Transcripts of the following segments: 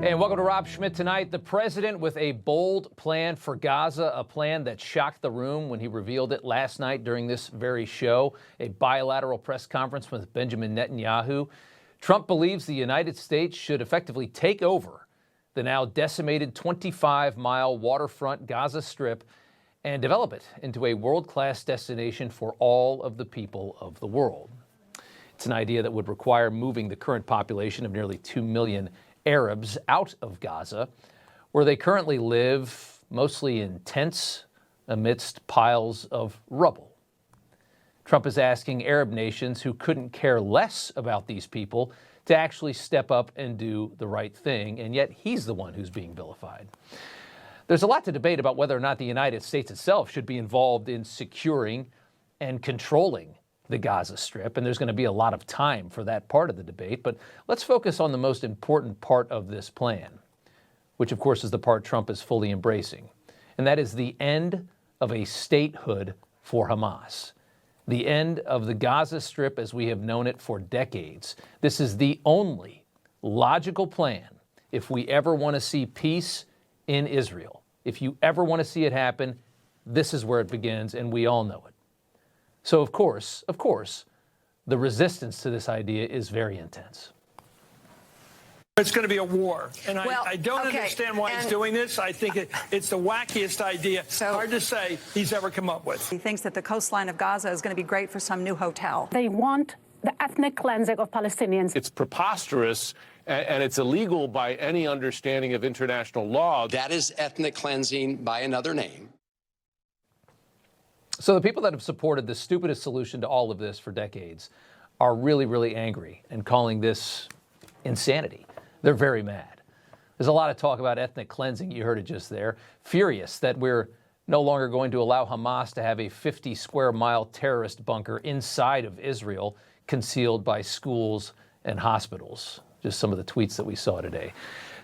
And welcome to Schmitt Tonight. The president with a bold plan for Gaza, a plan that shocked the room when he revealed it last night during this very show, a bilateral press conference with Benjamin Netanyahu. Trump believes the United States should effectively take over the now decimated 25-mile waterfront Gaza Strip and develop it into a world-class destination for all of the people of the world. It's an idea that would require moving the current population of nearly 2 million Arabs out of Gaza, where they currently live mostly in tents amidst piles of rubble. Trump is asking Arab nations who couldn't care less about these people to actually step up and do the right thing, and yet he's the one who's being vilified. There's a lot to debate about whether or not the United States itself should be involved in securing and controlling the Gaza Strip, and there's going to be a lot of time for that part of the debate. But let's focus on the most important part of this plan, which of course is the part Trump is fully embracing, and that is the end of a statehood for Hamas, the end of the Gaza Strip as we have known it for decades. This is the only logical plan if we ever want to see peace in Israel. If you ever want to see it happen, this is where it begins, and we all know it. So, of course, the resistance to this idea is very intense. It's going to be a war. And I don't understand why he's doing this. I think it's the wackiest idea, hard to say, he's ever come up with. He thinks that the coastline of Gaza is going to be great for some new hotel. They want the ethnic cleansing of Palestinians. It's preposterous, and it's illegal by any understanding of international law. That is ethnic cleansing by another name. So the people that have supported the stupidest solution to all of this for decades are really, really angry and calling this insanity. They're very mad. There's a lot of talk about ethnic cleansing. You heard it just there. Furious that we're no longer going to allow Hamas to have a 50-square-mile terrorist bunker inside of Israel, concealed by schools and hospitals. Just some of the tweets that we saw today.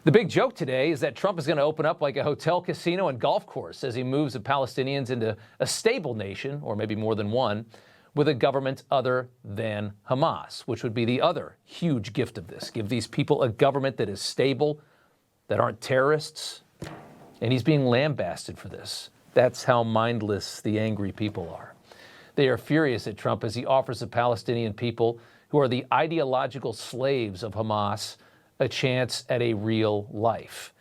The big joke today is that Trump is going to open up like a hotel, casino, and golf course as he moves the Palestinians into a stable nation, or maybe more than one, with a government other than Hamas, which would be the other huge gift of this. Give these people a government that is stable, that aren't terrorists, and he's being lambasted for this. That's how mindless the angry people are. They are furious at Trump as he offers the Palestinian people, who are the ideological slaves of Hamas, a chance at a real life,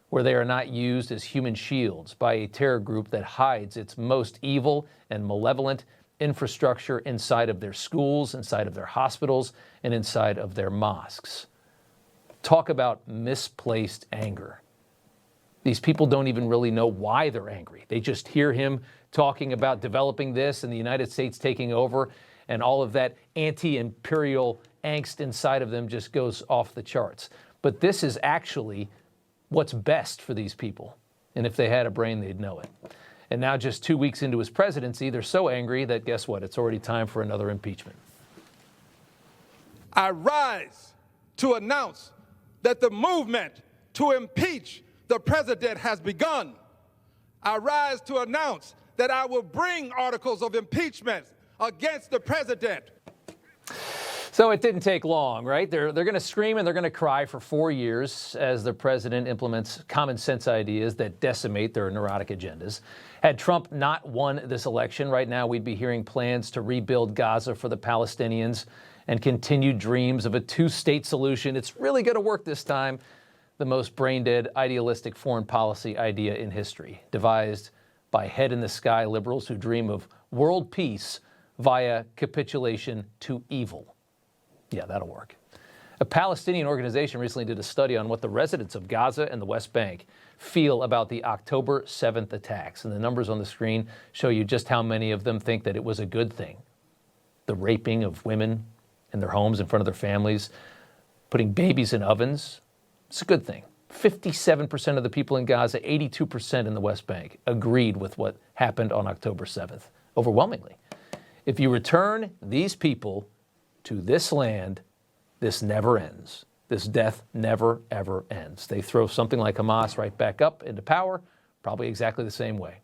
where they are not used as human shields by a terror group that hides its most evil and malevolent infrastructure inside of their schools, inside of their hospitals, and inside of their mosques. Talk about misplaced anger. These people don't even really know why they're angry. They just hear him talking about developing this and the United States taking over, and all of that anti-imperial angst inside of them just goes off the charts. But this is actually what's best for these people. And if they had a brain, they'd know it. And now, just 2 weeks into his presidency, they're so angry that, guess what? It's already time for another impeachment. I rise to announce that the movement to impeach the president has begun. I rise to announce that I will bring articles of impeachment against the president. So it didn't take long, right? They're going to scream and they're going to cry for 4 years as the president implements common sense ideas that decimate their neurotic agendas. Had Trump not won this election, right now we'd be hearing plans to rebuild Gaza for the Palestinians and continued dreams of a two-state solution. It's really going to work this time. The most brain-dead, idealistic foreign policy idea in history, devised by head-in-the-sky liberals who dream of world peace via capitulation to evil. Yeah, that'll work. A Palestinian organization recently did a study on what the residents of Gaza and the West Bank feel about the October 7th attacks. And the numbers on the screen show you just how many of them think that it was a good thing. The raping of women in their homes in front of their families, putting babies in ovens, it's a good thing. 57% of the people in Gaza, 82% in the West Bank agreed with what happened on October 7th, overwhelmingly. If you return these people to this land, this never ends. This death never, ever ends. They throw something like Hamas right back up into power, probably exactly the same way.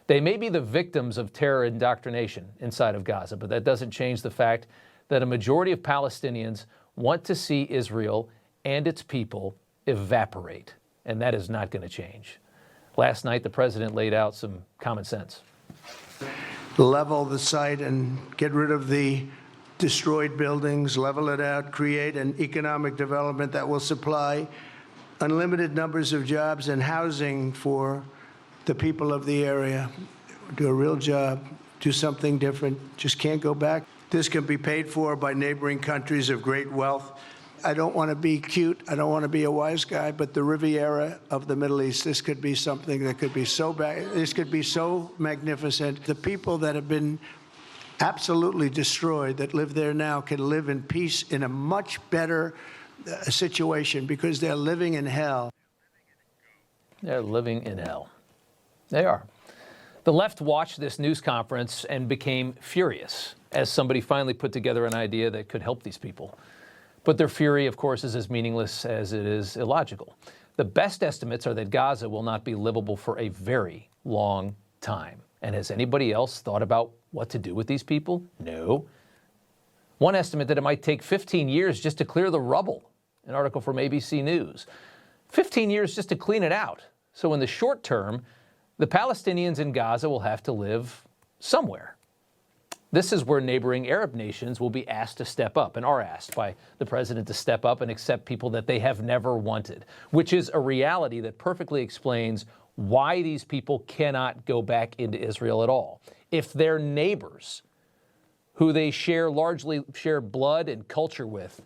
They may be the victims of terror indoctrination inside of Gaza, but that doesn't change the fact that a majority of Palestinians want to see Israel and its people evaporate. And that is not going to change. Last night, the president laid out some common sense. Level the site and get rid of the destroyed buildings, level it out, create an economic development that will supply unlimited numbers of jobs and housing for the people of the area. Do a real job, do something different, just can't go back. This can be paid for by neighboring countries of great wealth. I don't want to be cute, I don't want to be a wise guy, but the Riviera of the Middle East, this could be something that could be so bad, this could be so magnificent. The people that have been absolutely destroyed that live there now can live in peace in a much better situation because they're living in hell. They're living in hell. They are. The left watched this news conference and became furious as somebody finally put together an idea that could help these people. But their fury, of course, is as meaningless as it is illogical. The best estimates are that Gaza will not be livable for a very long time. And has anybody else thought about what to do with these people? No. One estimate that it might take 15 years just to clear the rubble. An article from ABC News. 15 years just to clean it out. So in the short term, the Palestinians in Gaza will have to live somewhere. This is where neighboring Arab nations will be asked to step up and are asked by the president to step up and accept people that they have never wanted, which is a reality that perfectly explains why these people cannot go back into Israel at all. If their neighbors, who they largely share blood and culture with,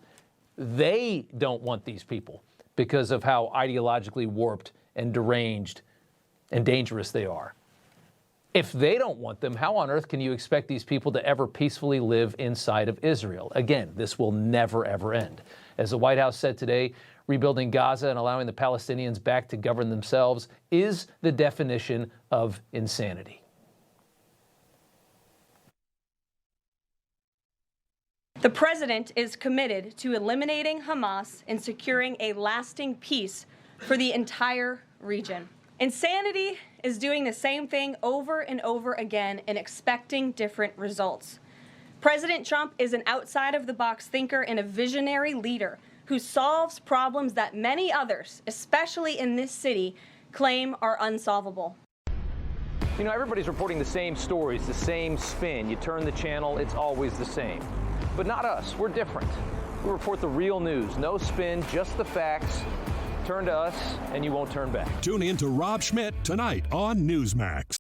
they don't want these people because of how ideologically warped and deranged and dangerous they are. If they don't want them, how on earth can you expect these people to ever peacefully live inside of Israel? Again, this will never, ever end. As the White House said today, rebuilding Gaza and allowing the Palestinians back to govern themselves is the definition of insanity. The president is committed to eliminating Hamas and securing a lasting peace for the entire region. Insanity is doing the same thing over and over again and expecting different results. President Trump is an outside-of-the-box thinker and a visionary leader who solves problems that many others, especially in this city, claim are unsolvable. You know, everybody's reporting the same stories, the same spin. You turn the channel, it's always the same. But not us. We're different. We report the real news. No spin, just the facts. Turn to us, and you won't turn back. Tune in to Rob Schmitt Tonight on Newsmax.